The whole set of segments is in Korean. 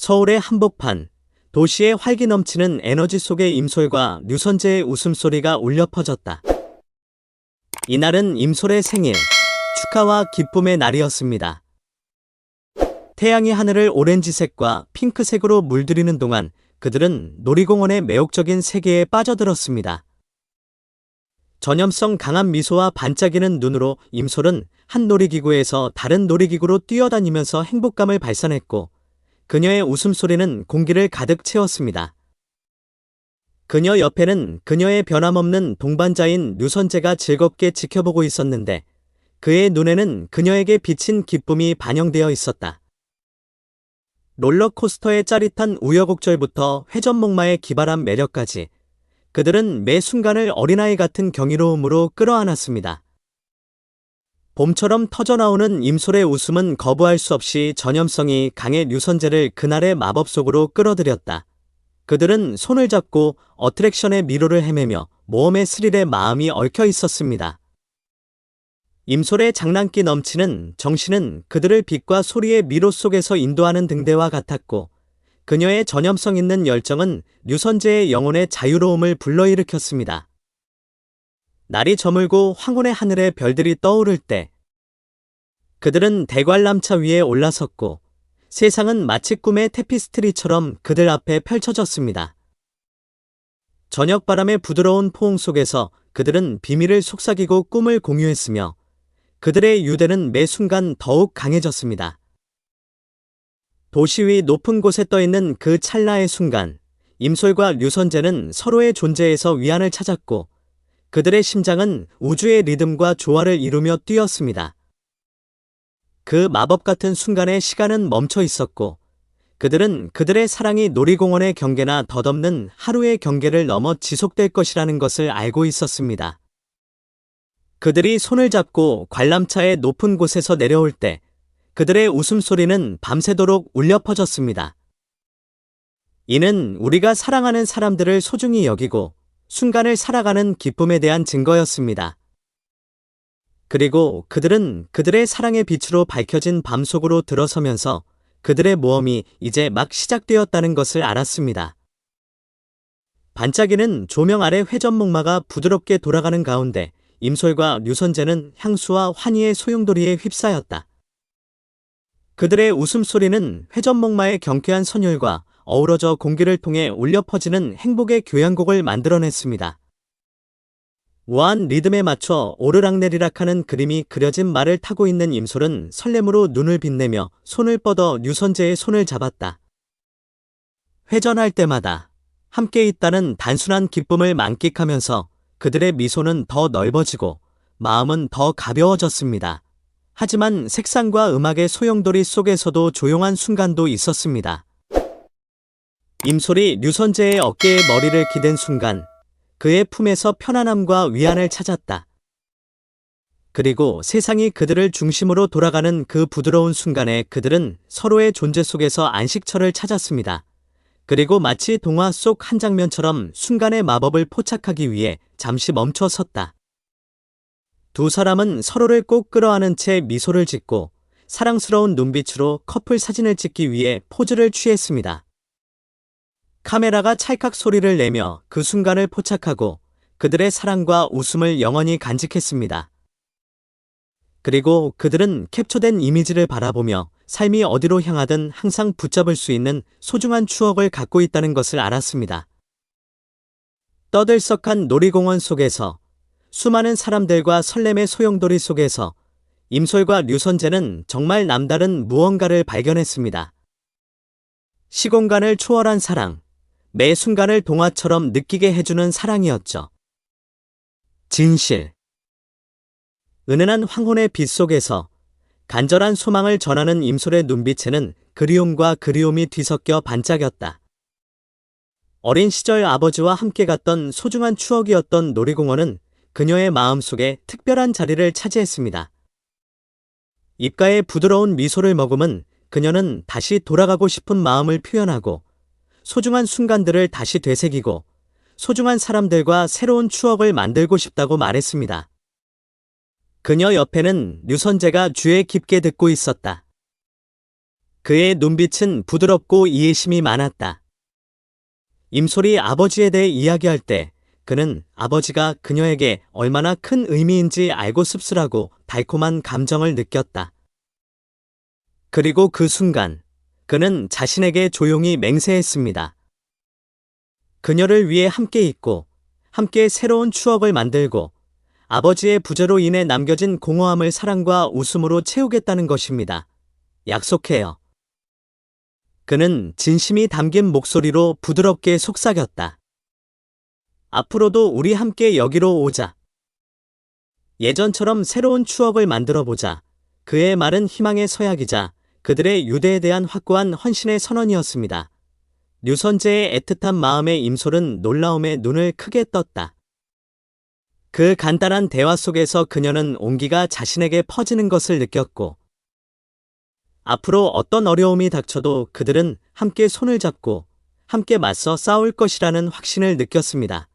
서울의 한복판, 도시의 활기 넘치는 에너지 속에 임솔과 류선재의 웃음소리가 울려 퍼졌다. 이날은 임솔의 생일, 축하와 기쁨의 날이었습니다. 태양이 하늘을 오렌지색과 핑크색으로 물들이는 동안 그들은 놀이공원의 매혹적인 세계에 빠져들었습니다. 전염성 강한 미소와 반짝이는 눈으로 임솔은 한 놀이기구에서 다른 놀이기구로 뛰어다니면서 행복감을 발산했고, 그녀의 웃음소리는 공기를 가득 채웠습니다. 그녀 옆에는 그녀의 변함없는 동반자인 류선재가 즐겁게 지켜보고 있었는데, 그의 눈에는 그녀에게 비친 기쁨이 반영되어 있었다. 롤러코스터의 짜릿한 우여곡절부터 회전목마의 기발한 매력까지 그들은 매 순간을 어린아이 같은 경이로움으로 끌어안았습니다. 봄처럼 터져나오는 임솔의 웃음은 거부할 수 없이 전염성이 강해 류선재를 그날의 마법 속으로 끌어들였다. 그들은 손을 잡고 어트랙션의 미로를 헤매며 모험의 스릴에 마음이 얽혀 있었습니다. 임솔의 장난기 넘치는 정신은 그들을 빛과 소리의 미로 속에서 인도하는 등대와 같았고, 그녀의 전염성 있는 열정은 류선재의 영혼의 자유로움을 불러일으켰습니다. 날이 저물고 황혼의 하늘에 별들이 떠오를 때 그들은 대관람차 위에 올라섰고, 세상은 마치 꿈의 테피스트리처럼 그들 앞에 펼쳐졌습니다. 저녁바람의 부드러운 포옹 속에서 그들은 비밀을 속삭이고 꿈을 공유했으며, 그들의 유대는 매 순간 더욱 강해졌습니다. 도시 위 높은 곳에 떠있는 그 찰나의 순간, 임솔과 류선재는 서로의 존재에서 위안을 찾았고, 그들의 심장은 우주의 리듬과 조화를 이루며 뛰었습니다. 그 마법 같은 순간에 시간은 멈춰 있었고, 그들은 그들의 사랑이 놀이공원의 경계나 덧없는 하루의 경계를 넘어 지속될 것이라는 것을 알고 있었습니다. 그들이 손을 잡고 관람차의 높은 곳에서 내려올 때 그들의 웃음소리는 밤새도록 울려 퍼졌습니다. 이는 우리가 사랑하는 사람들을 소중히 여기고 순간을 살아가는 기쁨에 대한 증거였습니다. 그리고 그들은 그들의 사랑의 빛으로 밝혀진 밤 속으로 들어서면서 그들의 모험이 이제 막 시작되었다는 것을 알았습니다. 반짝이는 조명 아래 회전목마가 부드럽게 돌아가는 가운데 임솔과 류선재는 향수와 환희의 소용돌이에 휩싸였다. 그들의 웃음소리는 회전목마의 경쾌한 선율과 어우러져 공기를 통해 울려 퍼지는 행복의 교향곡을 만들어냈습니다. 우아한 리듬에 맞춰 오르락내리락하는 그림이 그려진 말을 타고 있는 임솔은 설렘으로 눈을 빛내며 손을 뻗어 류선재의 손을 잡았다. 회전할 때마다 함께 있다는 단순한 기쁨을 만끽하면서 그들의 미소는 더 넓어지고 마음은 더 가벼워졌습니다. 하지만 색상과 음악의 소용돌이 속에서도 조용한 순간도 있었습니다. 임솔이 류선재의 어깨에 머리를 기댄 순간 그의 품에서 편안함과 위안을 찾았다. 그리고 세상이 그들을 중심으로 돌아가는 그 부드러운 순간에 그들은 서로의 존재 속에서 안식처를 찾았습니다. 그리고 마치 동화 속 한 장면처럼 순간의 마법을 포착하기 위해 잠시 멈춰 섰다. 두 사람은 서로를 꼭 끌어안은 채 미소를 짓고 사랑스러운 눈빛으로 커플 사진을 찍기 위해 포즈를 취했습니다. 카메라가 찰칵 소리를 내며 그 순간을 포착하고 그들의 사랑과 웃음을 영원히 간직했습니다. 그리고 그들은 캡처된 이미지를 바라보며 삶이 어디로 향하든 항상 붙잡을 수 있는 소중한 추억을 갖고 있다는 것을 알았습니다. 떠들썩한 놀이공원 속에서 수많은 사람들과 설렘의 소용돌이 속에서 임솔과 류선재는 정말 남다른 무언가를 발견했습니다. 시공간을 초월한 사랑, 매 순간을 동화처럼 느끼게 해주는 사랑이었죠. 진실. 은은한 황혼의 빛 속에서 간절한 소망을 전하는 임솔의 눈빛에는 그리움과 그리움이 뒤섞여 반짝였다. 어린 시절 아버지와 함께 갔던 소중한 추억이었던 놀이공원은 그녀의 마음속에 특별한 자리를 차지했습니다. 입가에 부드러운 미소를 머금은 그녀는 다시 돌아가고 싶은 마음을 표현하고 소중한 순간들을 다시 되새기고 소중한 사람들과 새로운 추억을 만들고 싶다고 말했습니다. 그녀 옆에는 류선재가 귀에 깊게 듣고 있었다. 그의 눈빛은 부드럽고 이해심이 많았다. 임솔이 아버지에 대해 이야기할 때 그는 아버지가 그녀에게 얼마나 큰 의미인지 알고 씁쓸하고 달콤한 감정을 느꼈다. 그리고 그 순간 그는 자신에게 조용히 맹세했습니다. 그녀를 위해 함께 있고 함께 새로운 추억을 만들고 아버지의 부재로 인해 남겨진 공허함을 사랑과 웃음으로 채우겠다는 것입니다. 약속해요. 그는 진심이 담긴 목소리로 부드럽게 속삭였다. 앞으로도 우리 함께 여기로 오자. 예전처럼 새로운 추억을 만들어 보자. 그의 말은 희망의 서약이자 그들의 유대에 대한 확고한 헌신의 선언이었습니다. 류선재의 애틋한 마음에 임솔은 놀라움에 눈을 크게 떴다. 그 간단한 대화 속에서 그녀는 온기가 자신에게 퍼지는 것을 느꼈고 앞으로 어떤 어려움이 닥쳐도 그들은 함께 손을 잡고 함께 맞서 싸울 것이라는 확신을 느꼈습니다.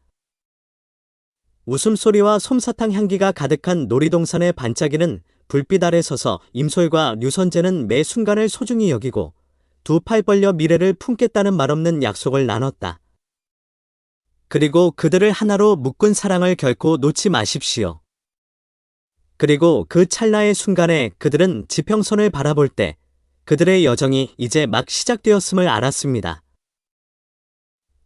웃음소리와 솜사탕 향기가 가득한 놀이동산의 반짝이는 불빛 아래 서서 임솔과 류선재는 매 순간을 소중히 여기고 두 팔 벌려 미래를 품겠다는 말없는 약속을 나눴다. 그리고 그들을 하나로 묶은 사랑을 결코 놓지 마십시오. 그리고 그 찰나의 순간에 그들은 지평선을 바라볼 때 그들의 여정이 이제 막 시작되었음을 알았습니다.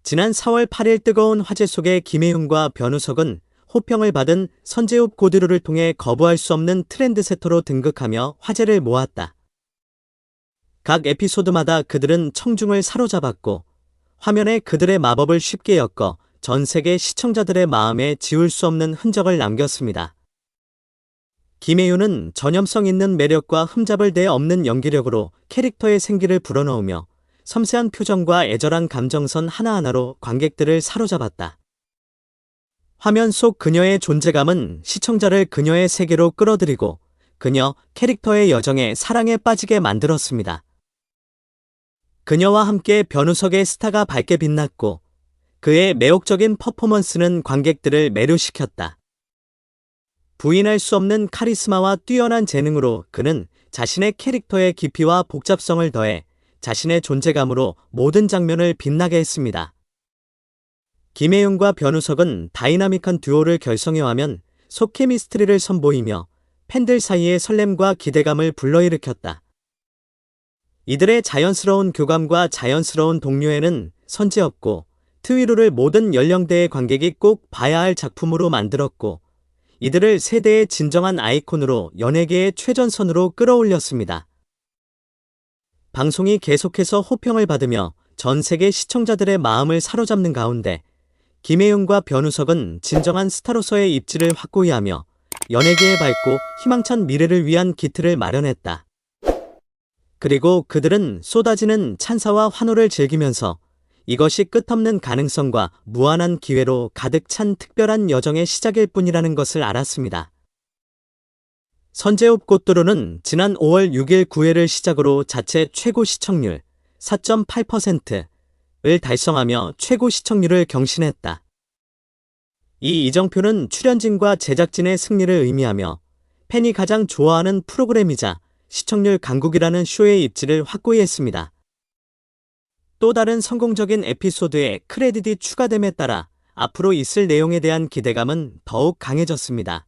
지난 4월 8일 뜨거운 화제 속에 김혜윤과 변우석은 호평을 받은 선제옵 고드로를 통해 거부할 수 없는 트렌드세터로 등극하며 화제를 모았다. 각 에피소드마다 그들은 청중을 사로잡았고 화면에 그들의 마법을 쉽게 엮어 전 세계 시청자들의 마음에 지울 수 없는 흔적을 남겼습니다. 김혜윤은 전염성 있는 매력과 흠잡을 데 없는 연기력으로 캐릭터의 생기를 불어넣으며 섬세한 표정과 애절한 감정선 하나하나로 관객들을 사로잡았다. 화면 속 그녀의 존재감은 시청자를 그녀의 세계로 끌어들이고 그녀 캐릭터의 여정에 사랑에 빠지게 만들었습니다. 그녀와 함께 변우석의 스타가 밝게 빛났고 그의 매혹적인 퍼포먼스는 관객들을 매료시켰다. 부인할 수 없는 카리스마와 뛰어난 재능으로 그는 자신의 캐릭터의 깊이와 복잡성을 더해 자신의 존재감으로 모든 장면을 빛나게 했습니다. 김혜윤과 변우석은 다이나믹한 듀오를 결성해하면 속 케미스트리를 선보이며 팬들 사이의 설렘과 기대감을 불러일으켰다. 이들의 자연스러운 교감과 자연스러운 동료애는 선제없고 트위로를 모든 연령대의 관객이 꼭 봐야 할 작품으로 만들었고 이들을 세대의 진정한 아이콘으로 연예계의 최전선으로 끌어올렸습니다. 방송이 계속해서 호평을 받으며 전 세계 시청자들의 마음을 사로잡는 가운데 김혜윤과 변우석은 진정한 스타로서의 입지를 확고히 하며 연예계의 밝고 희망찬 미래를 위한 기틀을 마련했다. 그리고 그들은 쏟아지는 찬사와 환호를 즐기면서 이것이 끝없는 가능성과 무한한 기회로 가득 찬 특별한 여정의 시작일 뿐이라는 것을 알았습니다. 선제옵 고뚜로는 지난 5월 6일 9회를 시작으로 자체 최고 시청률 4.8%를 달성하며 최고 시청률을 경신했다. 이 이정표는 출연진과 제작진의 승리를 의미하며 팬이 가장 좋아하는 프로그램이자 시청률 강국이라는 쇼의 입지를 확고히 했습니다. 또 다른 성공적인 에피소드에 크레딧이 추가됨에 따라 앞으로 있을 내용에 대한 기대감은 더욱 강해졌습니다.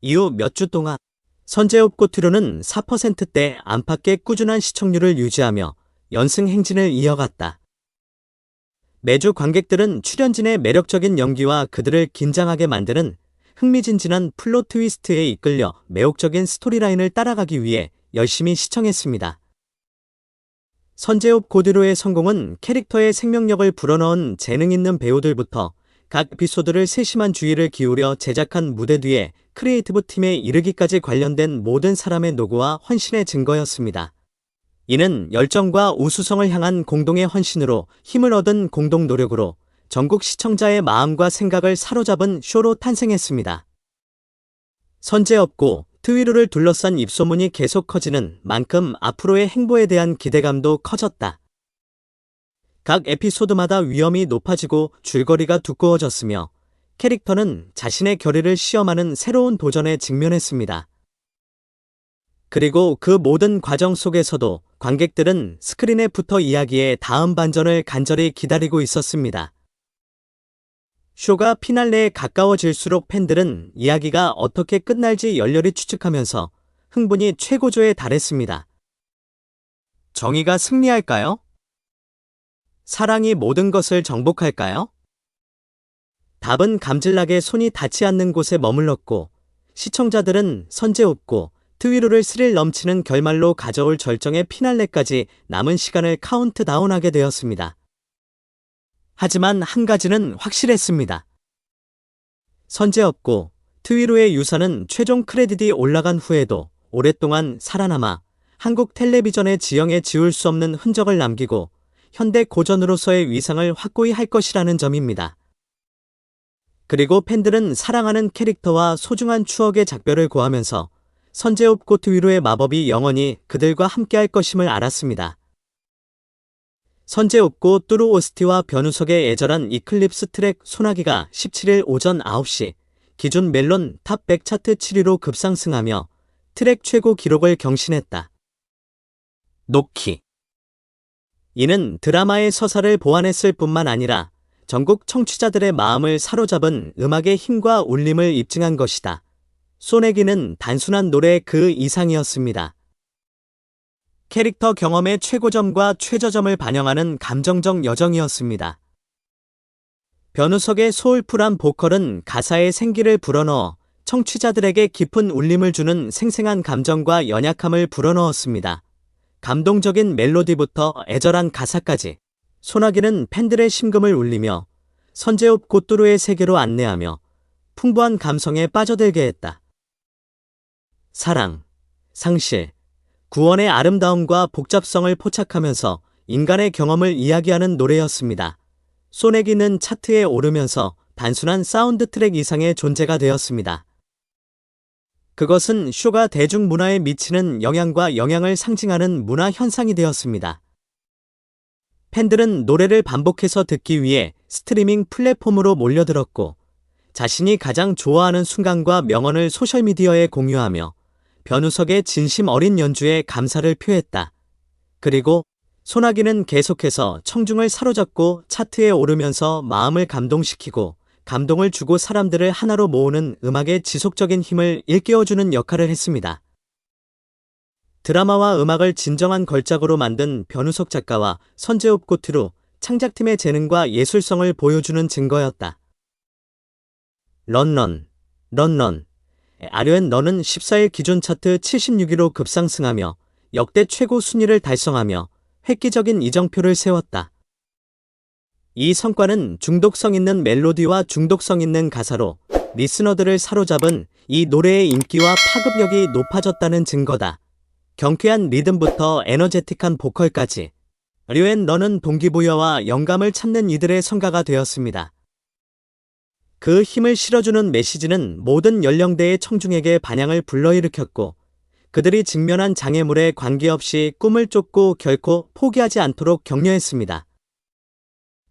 이후 몇 주 동안 선제옵 고투로는 4%대 안팎의 꾸준한 시청률을 유지하며 연승 행진을 이어갔다. 매주 관객들은 출연진의 매력적인 연기와 그들을 긴장하게 만드는 흥미진진한 플롯 트위스트에 이끌려 매혹적인 스토리라인을 따라가기 위해 열심히 시청했습니다. 선제옵 고드로의 성공은 캐릭터의 생명력을 불어넣은 재능 있는 배우들부터 각 에피소드를 세심한 주의를 기울여 제작한 무대 뒤에 크리에이티브 팀에 이르기까지 관련된 모든 사람의 노고와 헌신의 증거였습니다. 이는 열정과 우수성을 향한 공동의 헌신으로 힘을 얻은 공동 노력으로 전국 시청자의 마음과 생각을 사로잡은 쇼로 탄생했습니다. 선제없고 트위로를 둘러싼 입소문이 계속 커지는 만큼 앞으로의 행보에 대한 기대감도 커졌다. 각 에피소드마다 위험이 높아지고 줄거리가 두꺼워졌으며 캐릭터는 자신의 결의를 시험하는 새로운 도전에 직면했습니다. 그리고 그 모든 과정 속에서도 관객들은 스크린에 붙어 이야기의 다음 반전을 간절히 기다리고 있었습니다. 쇼가 피날레에 가까워질수록 팬들은 이야기가 어떻게 끝날지 열렬히 추측하면서 흥분이 최고조에 달했습니다. 정의가 승리할까요? 사랑이 모든 것을 정복할까요? 답은 감질나게 손이 닿지 않는 곳에 머물렀고, 시청자들은 선제옵고 트위로를 스릴 넘치는 결말로 가져올 절정의 피날레까지 남은 시간을 카운트다운하게 되었습니다. 하지만 한 가지는 확실했습니다. 선제없고 트위로의 유산은 최종 크레딧이 올라간 후에도 오랫동안 살아남아 한국 텔레비전의 지형에 지울 수 없는 흔적을 남기고 현대 고전으로서의 위상을 확고히 할 것이라는 점입니다. 그리고 팬들은 사랑하는 캐릭터와 소중한 추억의 작별을 고하면서 선제옵고 트위로의 마법이 영원히 그들과 함께할 것임을 알았습니다. 선제옵고 뚜루 오스티와 변우석의 애절한 이클립스 트랙 소나기가 17일 오전 9시 기준 멜론 탑 100 차트 7위로 급상승하며 트랙 최고 기록을 경신했다. 노키. 이는 드라마의 서사를 보완했을 뿐만 아니라 전국 청취자들의 마음을 사로잡은 음악의 힘과 울림을 입증한 것이다. 소내기는 단순한 노래 그 이상이었습니다. 캐릭터 경험의 최고점과 최저점을 반영하는 감정적 여정이었습니다. 변우석의 소울풀한 보컬은 가사에 생기를 불어넣어 청취자들에게 깊은 울림을 주는 생생한 감정과 연약함을 불어넣었습니다. 감동적인 멜로디부터 애절한 가사까지 소나기는 팬들의 심금을 울리며 선제옵 고뚜루의 세계로 안내하며 풍부한 감성에 빠져들게 했다. 사랑, 상실, 구원의 아름다움과 복잡성을 포착하면서 인간의 경험을 이야기하는 노래였습니다. 소내기는 차트에 오르면서 단순한 사운드 트랙 이상의 존재가 되었습니다. 그것은 쇼가 대중문화에 미치는 영향과 영향을 상징하는 문화 현상이 되었습니다. 팬들은 노래를 반복해서 듣기 위해 스트리밍 플랫폼으로 몰려들었고, 자신이 가장 좋아하는 순간과 명언을 소셜미디어에 공유하며 변우석의 진심 어린 연주에 감사를 표했다. 그리고 소나기는 계속해서 청중을 사로잡고 차트에 오르면서 마음을 감동시키고 감동을 주고 사람들을 하나로 모으는 음악의 지속적인 힘을 일깨워주는 역할을 했습니다. 드라마와 음악을 진정한 걸작으로 만든 변우석 작가와 선제옵고 트루 창작팀의 재능과 예술성을 보여주는 증거였다. 런런, 런런. 아류앤 너는 14일 기존 차트 76위로 급상승하며 역대 최고 순위를 달성하며 획기적인 이정표를 세웠다. 이 성과는 중독성 있는 멜로디와 중독성 있는 가사로 리스너들을 사로잡은 이 노래의 인기와 파급력이 높아졌다는 증거다. 경쾌한 리듬부터 에너제틱한 보컬까지 아류앤 너는 동기부여와 영감을 찾는 이들의 성가가 되었습니다. 그 힘을 실어주는 메시지는 모든 연령대의 청중에게 반향을 불러일으켰고, 그들이 직면한 장애물에 관계없이 꿈을 쫓고 결코 포기하지 않도록 격려했습니다.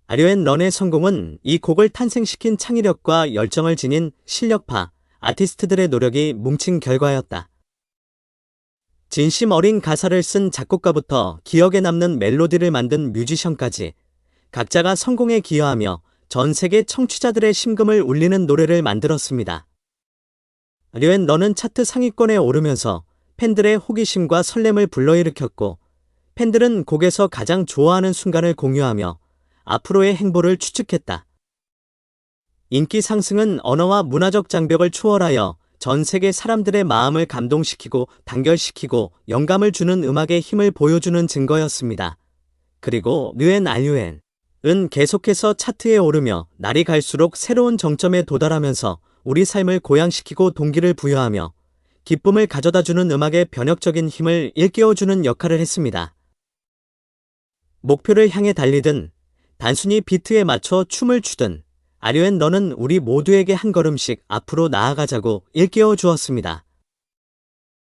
아류앤 런의 성공은 이 곡을 탄생시킨 창의력과 열정을 지닌 실력파 아티스트들의 노력이 뭉친 결과였다. 진심 어린 가사를 쓴 작곡가부터 기억에 남는 멜로디를 만든 뮤지션까지 각자가 성공에 기여하며 전 세계 청취자들의 심금을 울리는 노래를 만들었습니다. 아류앤 너는 차트 상위권에 오르면서 팬들의 호기심과 설렘을 불러일으켰고, 팬들은 곡에서 가장 좋아하는 순간을 공유하며 앞으로의 행보를 추측했다. 인기 상승은 언어와 문화적 장벽을 초월하여 전 세계 사람들의 마음을 감동시키고 단결시키고 영감을 주는 음악의 힘을 보여주는 증거였습니다. 그리고 아류앤 은 계속해서 차트에 오르며 날이 갈수록 새로운 정점에 도달하면서 우리 삶을 고양시키고 동기를 부여하며 기쁨을 가져다주는 음악의 변혁적인 힘을 일깨워주는 역할을 했습니다. 목표를 향해 달리든 단순히 비트에 맞춰 춤을 추든 아류앤 너는 우리 모두에게 한 걸음씩 앞으로 나아가자고 일깨워 주었습니다.